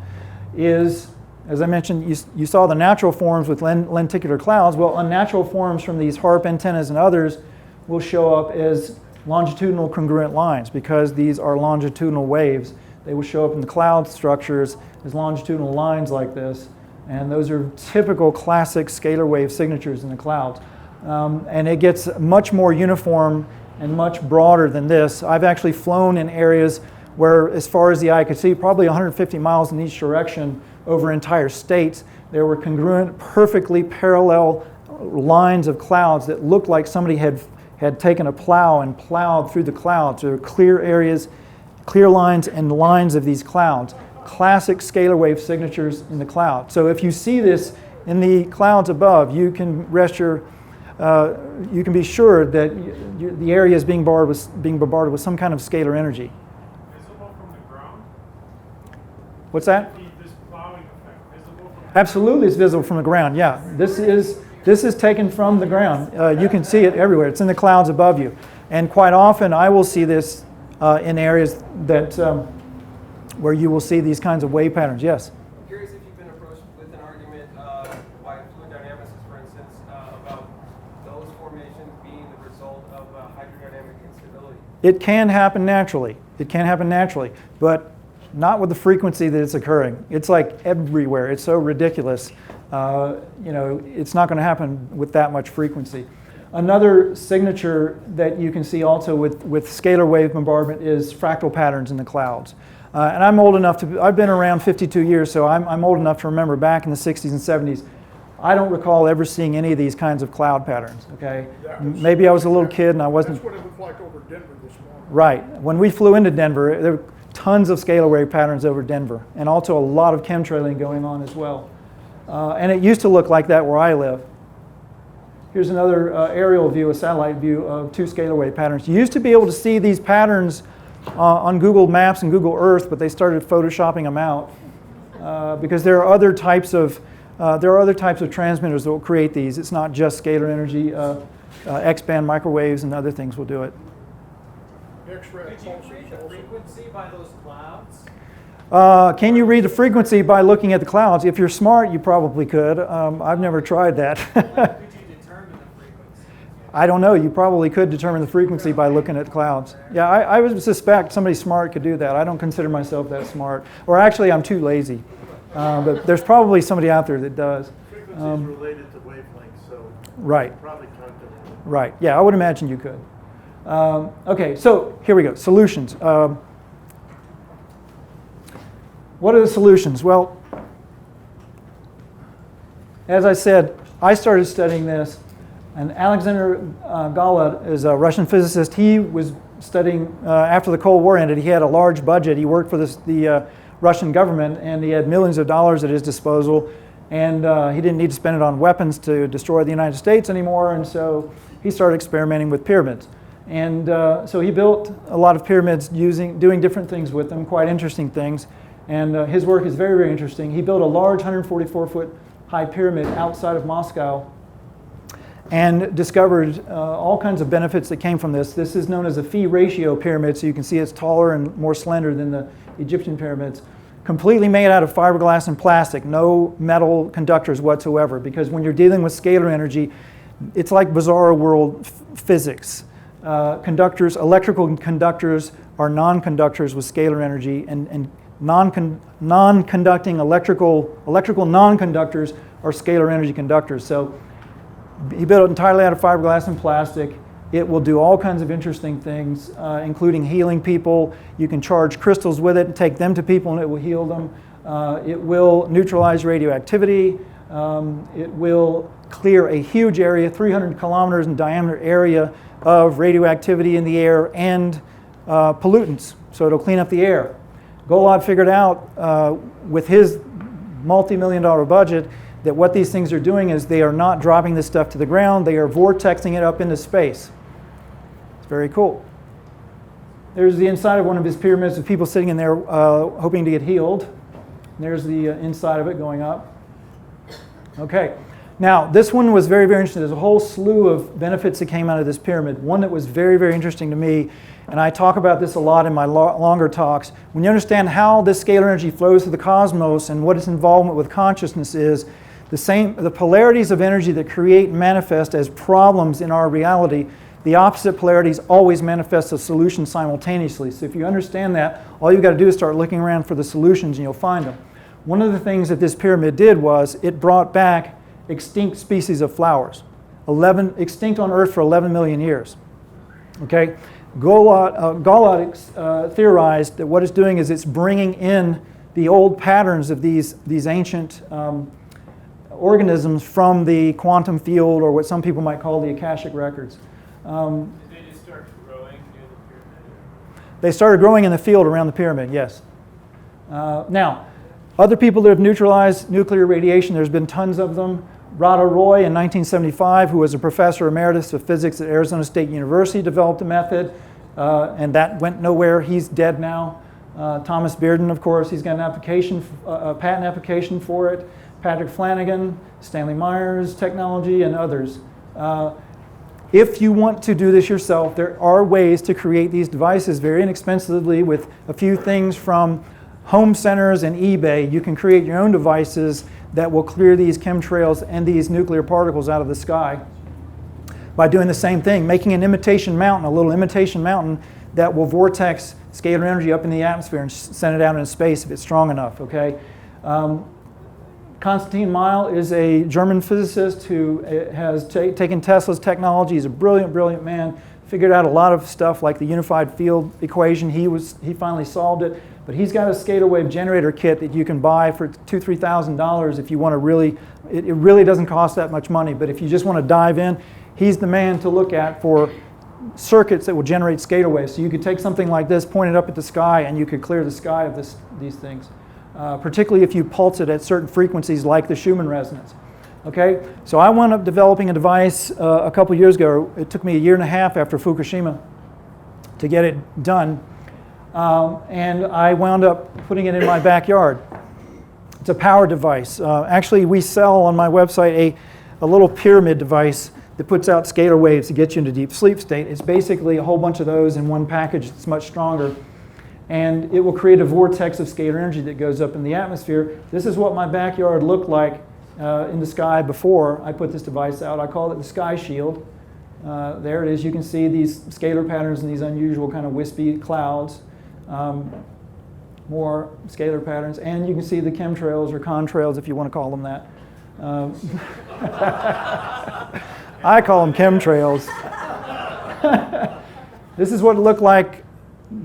is, as I mentioned, you saw the natural forms with lenticular clouds. Well, unnatural forms from these HARP antennas and others will show up as longitudinal congruent lines because these are longitudinal waves. They will show up in the cloud structures as longitudinal lines like this. And those are typical classic scalar wave signatures in the clouds. And it gets much more uniform and much broader than this. I've actually flown in areas where, as far as the eye could see, probably 150 miles in each direction over entire states, there were congruent, perfectly parallel lines of clouds that looked like somebody had taken a plow and plowed through the clouds. There were clear areas, clear lines and lines of these clouds. Classic scalar wave signatures in the cloud. So if you see this in the clouds above, you can you can be sure that the area is being bombarded with some kind of scalar energy. Visible from the ground? What's that? This plowing effect visible from Absolutely, it's visible from the ground. Yeah, this is taken from the ground. You can see it everywhere. It's in the clouds above you, and quite often I will see this in areas that where you will see these kinds of wave patterns. Yes. I'm curious if you've been approached with an argument by fluid dynamicists, for instance, about those formations being the result of hydrodynamic instability. It can happen naturally. It can happen naturally, but not with the frequency that it's occurring. It's like everywhere. It's so ridiculous. It's not going to happen with that much frequency. Another signature that you can see also with scalar wave bombardment is fractal patterns in the clouds. And I'm old enough I've been around 52 years, so I'm old enough to remember back in the 60s and 70s, I don't recall ever seeing any of these kinds of cloud patterns, okay? Maybe I was a little kid and I wasn't... That's what it looked like over Denver this morning. Right. When we flew into Denver, there were tons of scalar wave patterns over Denver, and also a lot of chemtrailing going on as well. And it used to look like that where I live. Here's another aerial view, a satellite view of two scalar wave patterns. You used to be able to see these patterns on Google Maps and Google Earth, but they started photoshopping them out because there are other types of transmitters that will create these. It's not just scalar energy. X-band microwaves and other things will do it. X-ray Could you read the frequency by those clouds? Can you read the frequency by looking at the clouds? If you're smart, you probably could. I've never tried that. Could you determine the frequency? I don't know. You probably could determine the frequency by looking at the clouds. Yeah, I would suspect somebody smart could do that. I don't consider myself that smart. Or actually, I'm too lazy. But there's probably somebody out there that does. frequency is related to wavelengths, so Right. you probably can't do it. Right. Yeah, I would imagine you could. Okay, so here we go. Solutions. What are the solutions? Well, as I said, I started studying this, and Alexander Rohla is a Russian physicist. He was studying, after the Cold War ended, he had a large budget. He worked for the Russian government, and he had millions of dollars at his disposal, and he didn't need to spend it on weapons to destroy the United States anymore, and so he started experimenting with pyramids. And so he built a lot of pyramids doing different things with them, quite interesting things. And his work is very, very interesting. He built a large 144-foot high pyramid outside of Moscow and discovered all kinds of benefits that came from this. This is known as a phi ratio pyramid, so you can see it's taller and more slender than the Egyptian pyramids. Completely made out of fiberglass and plastic, no metal conductors whatsoever, because when you're dealing with scalar energy, it's like bizarre world physics. Electrical conductors are non-conductors with scalar energy, and non-conducting electrical non-conductors are scalar energy conductors. So he built it entirely out of fiberglass and plastic. It will do all kinds of interesting things, including healing people. You can charge crystals with it and take them to people and it will heal them. It will neutralize radioactivity. It will clear a huge area, 300 kilometers in diameter area of radioactivity in the air and pollutants. So it'll clean up the air. Golod figured out with his multi-million-dollar budget that what these things are doing is they are not dropping this stuff to the ground, they are vortexing it up into space. It's very cool. There's the inside of one of his pyramids with people sitting in there hoping to get healed. There's the inside of it going up. Okay. Now, this one was very, very interesting. There's a whole slew of benefits that came out of this pyramid. One that was very, very interesting to me, and I talk about this a lot in my longer talks. When you understand how this scalar energy flows through the cosmos and what its involvement with consciousness is, the polarities of energy that create and manifest as problems in our reality, the opposite polarities always manifest as solutions simultaneously. So if you understand that, all you've got to do is start looking around for the solutions and you'll find them. One of the things that this pyramid did was it brought back extinct species of flowers, extinct on Earth for 11 million years. Okay, Golod theorized that what it's doing is it's bringing in the old patterns of these ancient organisms from the quantum field, or what some people might call the Akashic records. Did they just start growing near the pyramid? They started growing in the field around the pyramid, yes. Now, other people that have neutralized nuclear radiation, there's been tons of them. Rohla in 1975, who was a professor emeritus of physics at Arizona State University, developed a method, and that went nowhere. He's dead now. Thomas Bearden, of course, he's got an application, a patent application for it. Patrick Flanagan, Stanley Myers Technology, and others. If you want to do this yourself, there are ways to create these devices very inexpensively with a few things from home centers and eBay. You can create your own devices that will clear these chemtrails and these nuclear particles out of the sky by doing the same thing, making an imitation mountain, a little imitation mountain that will vortex scalar energy up in the atmosphere and send it out into space if it's strong enough, okay? Konstantin Meil is a German physicist who has taken Tesla's technology. He's a brilliant, brilliant man. Figured out a lot of stuff like the unified field equation. He finally solved it. But he's got a scalar wave generator kit that you can buy for $2,000, $3,000 if you want to really. It really doesn't cost that much money. But if you just want to dive in, he's the man to look at for circuits that will generate scalar waves. So you could take something like this, point it up at the sky, and you could clear the sky of these things. Particularly if you pulse it at certain frequencies like the Schumann resonance. Okay, so I wound up developing a device a couple years ago. It took me a year and a half after Fukushima to get it done. And I wound up putting it in my backyard. It's a power device. Actually, we sell on my website a little pyramid device that puts out scalar waves to get you into deep sleep state. It's basically a whole bunch of those in one package that's much stronger. And it will create a vortex of scalar energy that goes up in the atmosphere. This is what my backyard looked like in the sky before I put this device out. I call it the sky shield. There it is. You can see these scalar patterns and these unusual kind of wispy clouds. More scalar patterns. And you can see the chemtrails or contrails, if you want to call them that. I call them chemtrails. This is what it looked like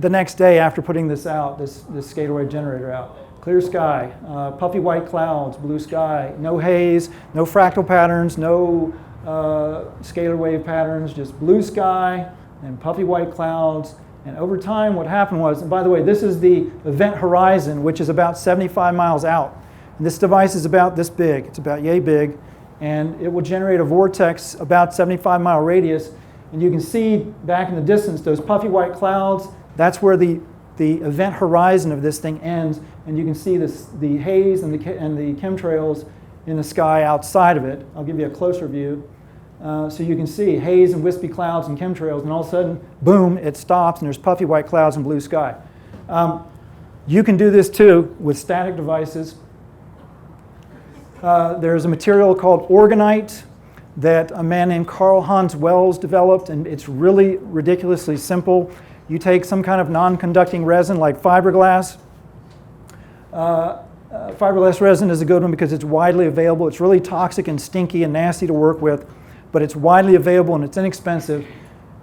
the next day after putting this out, this scalar wave generator out. Clear sky, puffy white clouds, blue sky, no haze, no fractal patterns, no scalar wave patterns, just blue sky and puffy white clouds. And over time what happened was, and by the way, this is the event horizon, which is about 75 miles out. And this device is about this big. It's about yay big. And it will generate a vortex about 75-mile radius. And you can see back in the distance those puffy white clouds. That's where the event horizon of this thing ends, and you can see the haze and the chemtrails in the sky outside of it. I'll give you a closer view. So you can see haze and wispy clouds and chemtrails, and all of a sudden, boom, it stops, and there's puffy white clouds and blue sky. You can do this too with static devices. There's a material called orgonite that a man named Carl Hans Wells developed, and it's really ridiculously simple. You take some kind of non-conducting resin like fiberglass. Fiberglass resin is a good one because it's widely available. It's really toxic and stinky and nasty to work with, but it's widely available and it's inexpensive.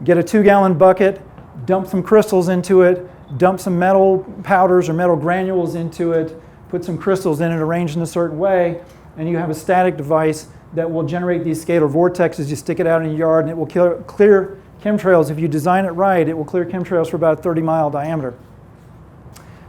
Get a 2-gallon bucket, dump some crystals into it, dump some metal powders or metal granules into it, put some crystals in it arranged in a certain way, and you have a static device that will generate these scalar vortexes. You stick it out in your yard and it will clear chemtrails. If you design it right, it will clear chemtrails for about a 30-mile diameter.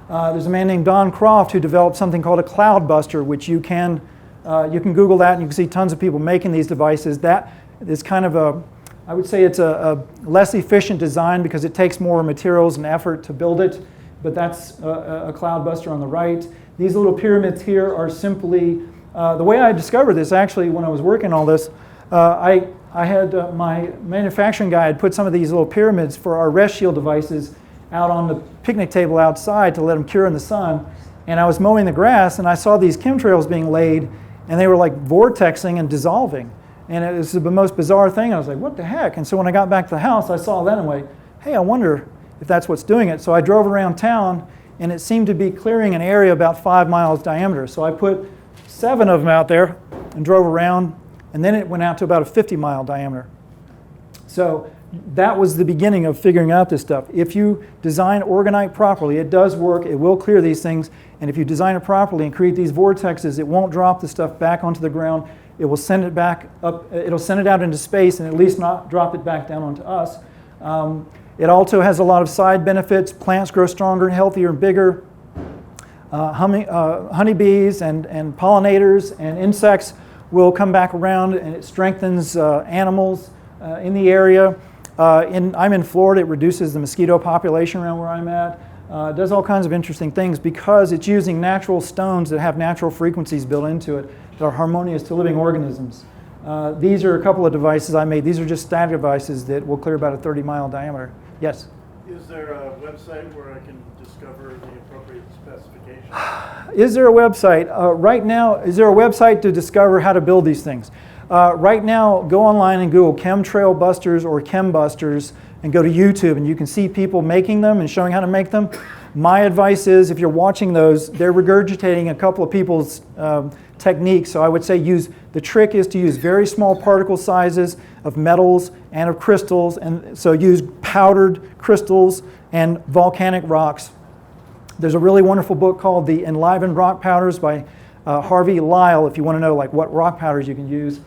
There's a man named Don Croft who developed something called a cloud buster, which you can Google that and you can see tons of people making these devices. That is kind of I would say it's a less efficient design because it takes more materials and effort to build it, but that's a cloud buster on the right. These little pyramids here are simply, the way I discovered this actually when I was working on all this, I had my manufacturing guy had put some of these little pyramids for our rest shield devices out on the picnic table outside to let them cure in the sun, and I was mowing the grass and I saw these chemtrails being laid and they were like vortexing and dissolving. And it was the most bizarre thing. I was like, what the heck? And so when I got back to the house, I saw that and went, hey, I wonder if that's what's doing it. So I drove around town, and it seemed to be clearing an area about 5 miles diameter. So I put 7 of them out there and drove around, and then it went out to about a 50-mile diameter. So that was the beginning of figuring out this stuff. If you design orgonite properly, it does work. It will clear these things. And if you design it properly and create these vortexes, it won't drop the stuff back onto the ground. It will send it back up, it'll send it out into space and at least not drop it back down onto us. It also has a lot of side benefits. Plants grow stronger and healthier and bigger. Honeybees and pollinators and insects will come back around, and it strengthens animals in the area. I'm in Florida. It reduces the mosquito population around where I'm at. It does all kinds of interesting things because it's using natural stones that have natural frequencies built into it that are harmonious to living organisms. These are a couple of devices I made. These are just static devices that will clear about a 30-mile diameter. Yes? Is there a website where I can discover the appropriate specifications? Is there a website? Right now, is there a website to discover how to build these things? Right now, go online and Google chemtrail busters or chem busters and go to YouTube, and you can see people making them and showing how to make them. My advice is, if you're watching those, they're regurgitating a couple of people's techniques. So I would say the trick is to use very small particle sizes of metals and of crystals, and so use powdered crystals and volcanic rocks. There's a really wonderful book called The Enlivened Rock Powders by Harvey Lyle, if you want to know like what rock powders you can use.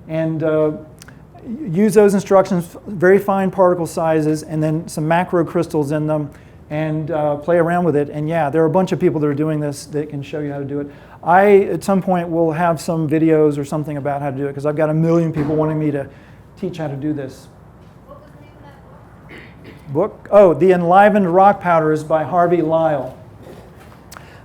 And use those instructions, very fine particle sizes, and then some macro crystals in them, and play around with it. And yeah, there are a bunch of people that are doing this that can show you how to do it. I, at some point, will have some videos or something about how to do it, because I've got a million people wanting me to teach how to do this. What was the name of that Book? Oh, The Enlivened Rock Powders by Harvey Lyle.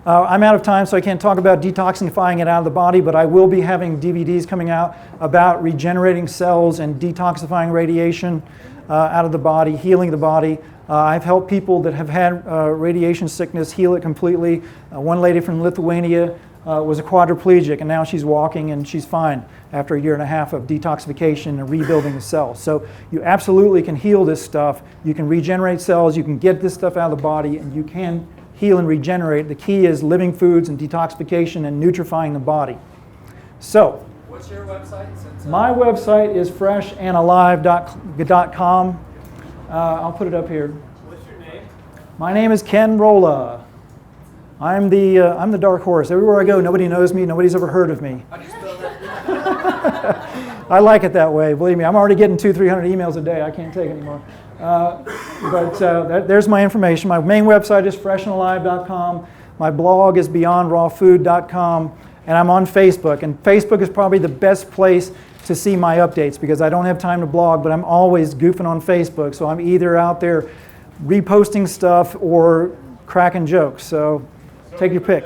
I'm out of time, so I can't talk about detoxifying it out of the body, but I will be having DVDs coming out about regenerating cells and detoxifying radiation out of the body, healing the body. I've helped people that have had radiation sickness heal it completely. One lady from Lithuania was a quadriplegic, and now she's walking and she's fine after a year and a half of detoxification and rebuilding the cells. So you absolutely can heal this stuff. You can regenerate cells, you can get this stuff out of the body, and you can heal and regenerate. The key is living foods and detoxification and nutrifying the body. So, What's your website? my website is freshandalive.com. I'll put it up here. What's your name? My name is Ken Rohla. I'm the dark horse. Everywhere I go, nobody knows me. Nobody's ever heard of me. How do you spell that? I like it that way. Believe me, I'm already getting 200-300 emails a day. I can't take anymore. There's my information. My main website is freshandalive.com. My blog is beyondrawfood.com. And I'm on Facebook. And Facebook is probably the best place to see my updates because I don't have time to blog, but I'm always goofing on Facebook. So I'm either out there reposting stuff or cracking jokes. So take your pick.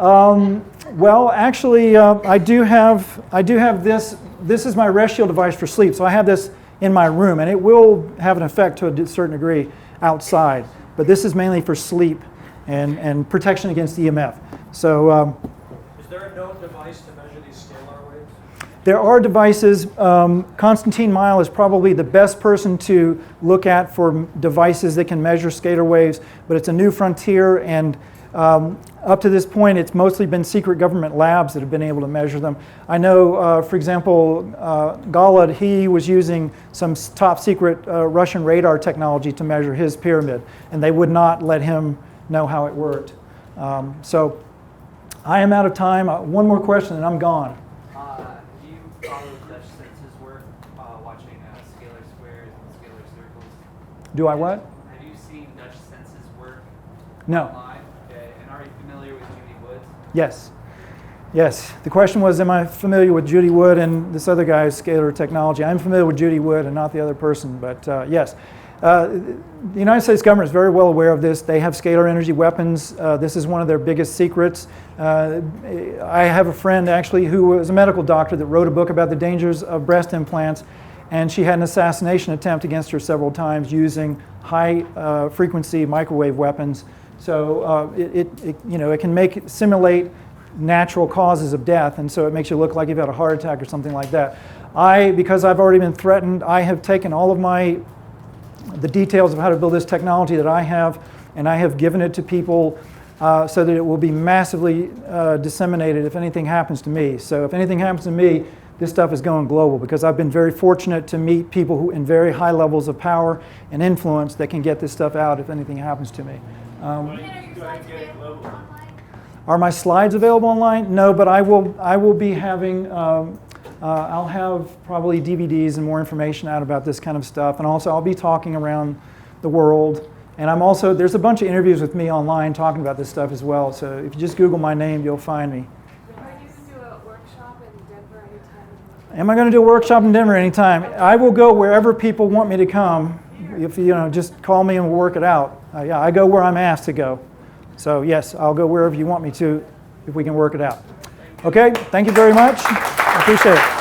Well, actually, I do have this. This is my rest shield device for sleep. So I have this in my room, and it will have an effect to a certain degree outside. But this is mainly for sleep and protection against EMF. So is there a known device to measure these scalar waves? there are devices. Konstantin Meil is probably the best person to look at for devices that can measure scalar waves, but it's a new frontier, and up to this point, it's mostly been secret government labs that have been able to measure them. I know, for example, Rohla, he was using some top secret Russian radar technology to measure his pyramid, and they would not let him know how it worked. So I am out of time. One more question and I'm gone. Do you follow Dutch census work, watching scalar squares and scalar circles? Do I what? Have you seen Dutch census work No. online? Okay. And are you familiar with Judy Woods? Yes. Yes. The question was, am I familiar with Judy Wood and this other guy's scalar technology? I'm familiar with Judy Wood and not the other person, but yes. The United States government is very well aware of this. They have scalar energy weapons. This is one of their biggest secrets. I have a friend actually who was a medical doctor that wrote a book about the dangers of breast implants, and she had an assassination attempt against her several times using high frequency microwave weapons. So it can simulate natural causes of death, and so it makes you look like you've had a heart attack or something like that. Because I've already been threatened, I have taken all of the details of how to build this technology that I have, and I have given it to people so that it will be massively disseminated if anything happens to me. So if anything happens to me, this stuff is going global, because I've been very fortunate to meet people who in very high levels of power and influence that can get this stuff out if anything happens to me. Are my slides available online? No, but I will be having, I'll have probably DVDs and more information out about this kind of stuff. And also I'll be talking around the world. And there's a bunch of interviews with me online talking about this stuff as well. So if you just Google my name, you'll find me. Are you going to do a workshop in Denver anytime? Am I going to do a workshop in Denver anytime? I will go wherever people want me to come. If just call me and we'll work it out. Yeah, I go where I'm asked to go. So yes, I'll go wherever you want me to if we can work it out. Okay, thank you very much. I appreciate it.